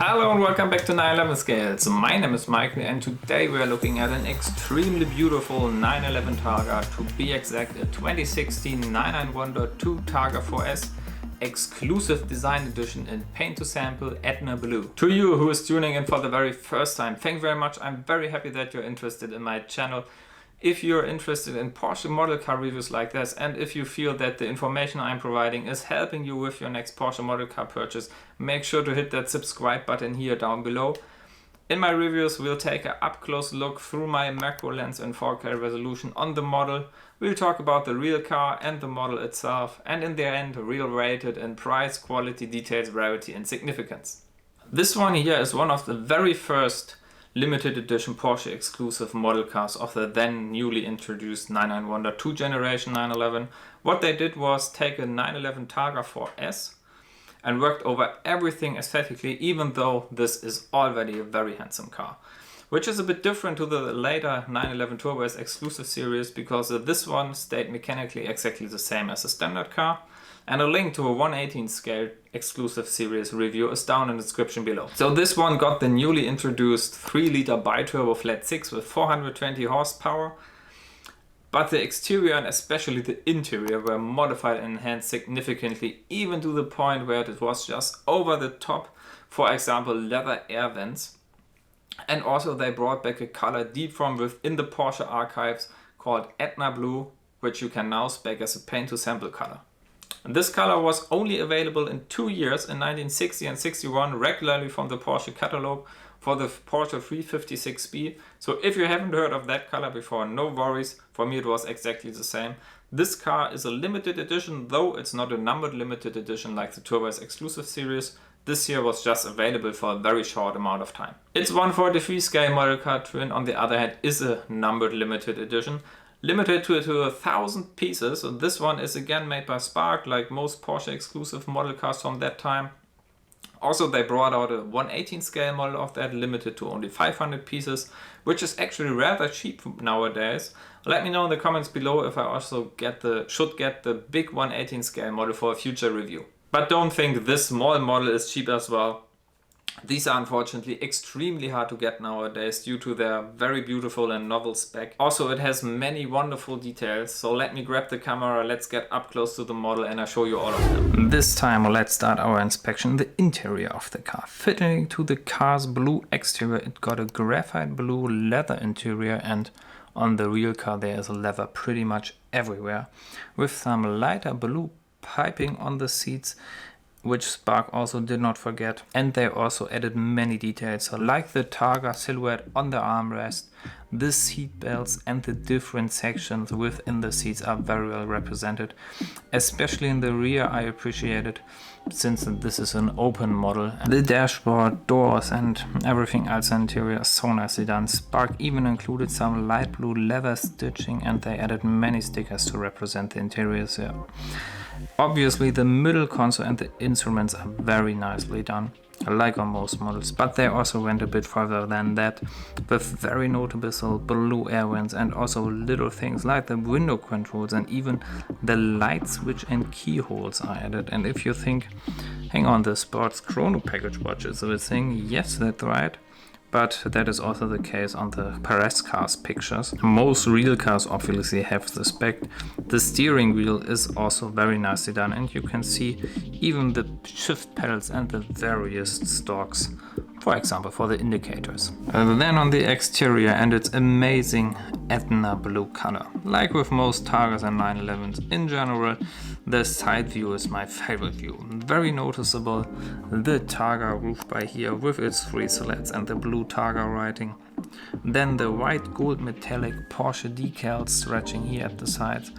Hello and welcome back to 911 Scales. My name is Michael and today we are looking at an extremely beautiful 911 Targa, to be exact a 2016 991.2 Targa 4S exclusive design edition in paint to sample Etna Blue. To you who is tuning in for the very first time, thank you very much. I'm very happy that you're interested in my channel. If you're interested in Porsche model car reviews like this, and if you feel that the information I'm providing is helping you with your next Porsche model car purchase, make sure to hit that subscribe button here down below. In my reviews, we'll take an up-close look through my macro lens and 4K resolution on the model. We'll talk about the real car and the model itself, and in the end, real rated in price, quality, details, rarity and significance. This one here is one of the very first limited edition Porsche exclusive model cars of the then newly introduced 991.2 generation 911. What they did was take a 911 Targa 4S and worked over everything aesthetically, even though this is already a very handsome car. Which is a bit different to the later 911 Turbo S exclusive series, because this one stayed mechanically exactly the same as a standard car. And a link to a 1/18 scale exclusive series review is down in the description below. So this one got the newly introduced 3-liter bi-turbo flat 6 with 420 horsepower. But the exterior and especially the interior were modified and enhanced significantly, even to the point where it was just over the top, for example leather air vents. And also they brought back a color deep from within the Porsche archives called Etna Blue, which you can now spec as a paint to sample color. And this color was only available in 2 years, in 1960 and 61, regularly from the Porsche catalog for the Porsche 356B. So if you haven't heard of that color before, no worries, for me it was exactly the same. This car is a limited edition, though it's not a numbered limited edition like the Turbo S exclusive series. This here was just available for a very short amount of time. Its 1/43 scale model car twin, on the other hand, is a numbered limited edition. Limited to 1,000 pieces. So this one is again made by Spark, like most Porsche exclusive model cars from that time. Also they brought out a 1/18 scale model of that, limited to only 500 pieces, which is actually rather cheap nowadays. Let me know in the comments below if I also should get the big 1/18 scale model for a future review. But don't think this small model is cheap as well. These are unfortunately extremely hard to get nowadays due to their very beautiful and novel spec. Also it has many wonderful details, so let me grab the camera, let's get up close to the model and I'll show you all of them. This time let's start our inspection. The interior of the car. Fitting to the car's blue exterior, it got a graphite blue leather interior, and on the real car there is leather pretty much everywhere, with some lighter blue piping on the seats, which Spark also did not forget. And they also added many details, so like the Targa silhouette on the armrest, the seat belts and the different sections within the seats are very well represented. Especially in the rear I appreciate it, since this is an open model. The dashboard, doors and everything else in the interior is so nicely done. Spark even included some light blue leather stitching, and they added many stickers to represent the interiors here. Obviously the middle console and the instruments are very nicely done, like on most models, but they also went a bit further than that, with very noticeable blue air vents and also little things like the window controls, and even the light switch and keyholes are added. And if you think, hang on, the sports chrono package watch is a thing, yes, that's right. But that is also the case on the Perez cars pictures. Most real cars obviously have the spec. The steering wheel is also very nicely done, and you can see even the shift pedals and the various stalks, for example for the indicators. Then on the exterior, and its amazing Etna blue color. Like with most Targas and 911s in general, the side view is my favorite view. Very noticeable, the Targa roof by here with its 3 slats and the blue Targa writing. Then the white gold metallic Porsche decals stretching here at the sides,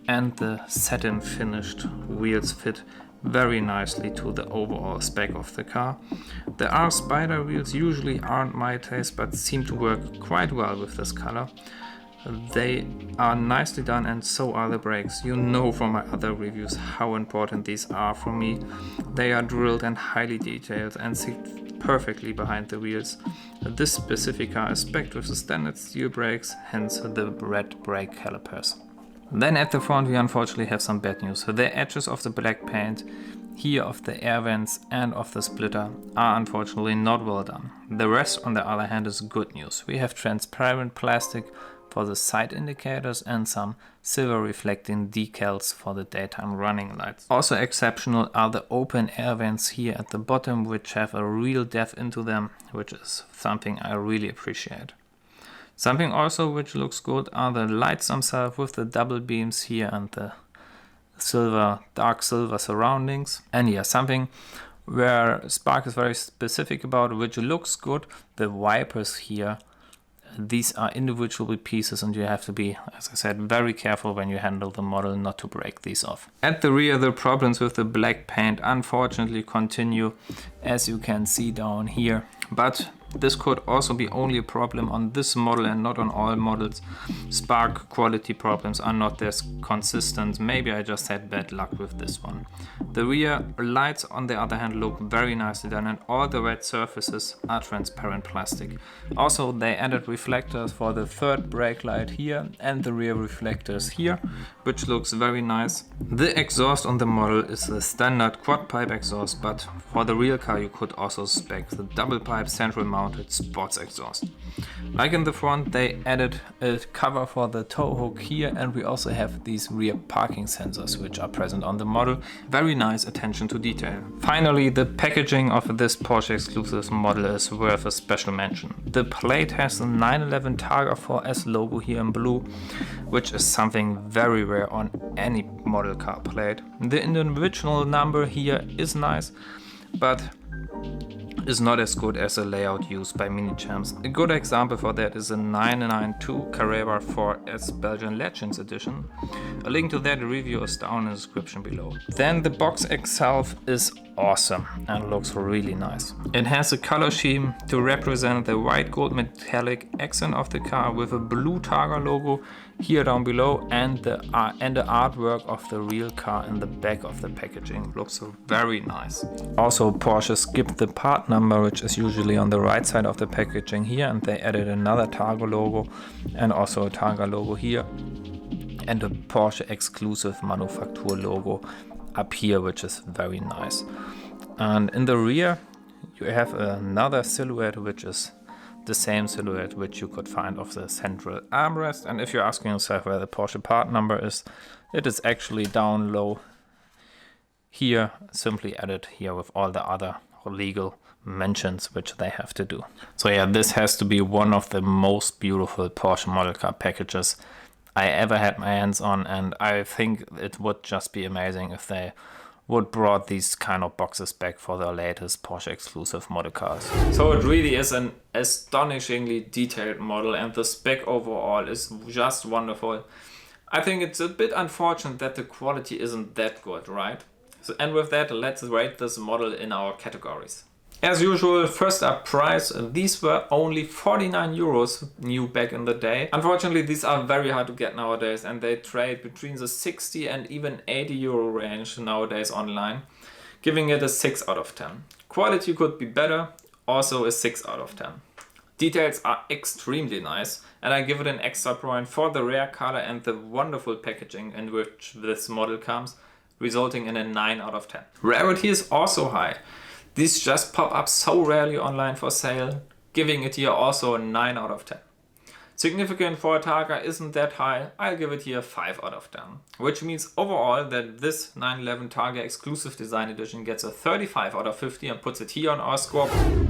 and the satin finished wheels fit very nicely to the overall spec of the car. The R Spider wheels usually aren't my taste, but seem to work quite well with this color. They are nicely done, and so are the brakes. You know from my other reviews how important these are for me. They are drilled and highly detailed and sit perfectly behind the wheels. This specific car is spec'd with the standard steel brakes, hence the red brake calipers. Then at the front we unfortunately have some bad news. The edges of the black paint here of the air vents and of the splitter are unfortunately not well done. The rest on the other hand is good news. We have transparent plastic for the side indicators and some silver reflecting decals for the daytime running lights. Also exceptional are the open air vents here at the bottom, which have a real depth into them, which is something I really appreciate. Something also which looks good are the lights themselves with the double beams here and the silver, dark silver surroundings. And yeah, something where Spark is very specific about, which looks good, the wipers here. These are individual pieces and you have to be, as I said, very careful when you handle the model not to break these off. At the rear, the problems with the black paint unfortunately continue, as you can see down here. But this could also be only a problem on this model and not on all models. Spark quality problems are not as consistent. Maybe I just had bad luck with this one. The rear lights on the other hand look very nicely done, and all the red surfaces are transparent plastic. Also they added reflectors for the third brake light here and the rear reflectors here, which looks very nice. The exhaust on the model is the standard quad pipe exhaust, but for the real car you could also spec the double pipe central mounted sports exhaust. Like in the front, they added a cover for the tow hook here, and we also have these rear parking sensors which are present on the model. Very nice attention to detail. Finally, the packaging of this Porsche exclusive model is worth a special mention. The plate has the 911 Targa 4S logo here in blue, which is something very rare on any model car plate. The individual number here is nice, but is not as good as the layout used by Mini-Champs. A good example for that is the 992 Carrera 4S Belgian Legends Edition. A link to that review is down in the description below. Then the box itself is awesome and looks really nice. It has a color scheme to represent the white gold metallic accent of the car with a blue Targa logo here down below, and the artwork of the real car in the back of the packaging looks very nice. Also, Porsche skipped the part number, which is usually on the right side of the packaging here, and they added another Targa logo and also a Targa logo here and a Porsche exclusive Manufaktur logo up here, which is very nice. And in the rear you have another silhouette, which is the same silhouette which you could find of the central armrest. And if you're asking yourself where the Porsche part number is, it is actually down low here, simply added here with all the other legal mentions which they have to do. So yeah, this has to be one of the most beautiful Porsche model car packages I ever had my hands on, and I think it would just be amazing if they would brought these kind of boxes back for the latest Porsche exclusive model cars. So it really is an astonishingly detailed model, and the spec overall is just wonderful. I think it's a bit unfortunate that the quality isn't that good, right? So, and with that, let's rate this model in our categories. As usual, first up price. These were only 49 euros new back in the day. Unfortunately, these are very hard to get nowadays, and they trade between the 60 and even 80 euro range nowadays online, giving it a 6 out of 10. Quality could be better, also a 6 out of 10. Details are extremely nice, and I give it an extra point for the rare color and the wonderful packaging in which this model comes, resulting in a 9 out of 10. Rarity is also high. These just pop up so rarely online for sale, giving it here also a 9 out of 10. Significant for a Targa isn't that high, I'll give it here a 5 out of 10. Which means overall that this 911 Targa exclusive design edition gets a 35 out of 50 and puts it here on our scoreboard.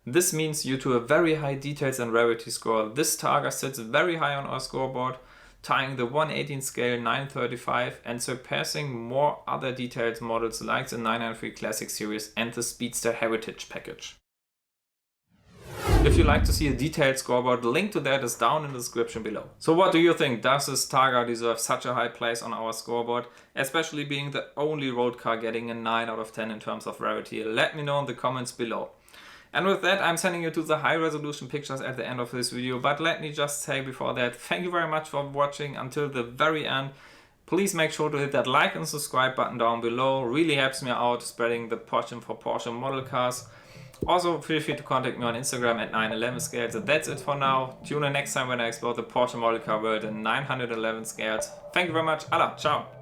This means due to a very high details and rarity score, this Targa sits very high on our scoreboard, tying the 1/18 scale 935 and surpassing more other detailed models like the 993 Classic Series and the Speedster Heritage package. If you'd like to see a detailed scoreboard, the link to that is down in the description below. So what do you think? Does this Targa deserve such a high place on our scoreboard, especially being the only road car getting a 9 out of 10 in terms of rarity? Let me know in the comments below. And with that, I'm sending you to the high resolution pictures at the end of this video. But let me just say before that, thank you very much for watching until the very end. Please make sure to hit that like and subscribe button down below. Really helps me out spreading the Porsche for Porsche model cars. Also, feel free to contact me on Instagram at 911 scales. So that's it for now. Tune in next time when I explore the Porsche model car world in 911 scales. Thank you very much. Allah, ciao.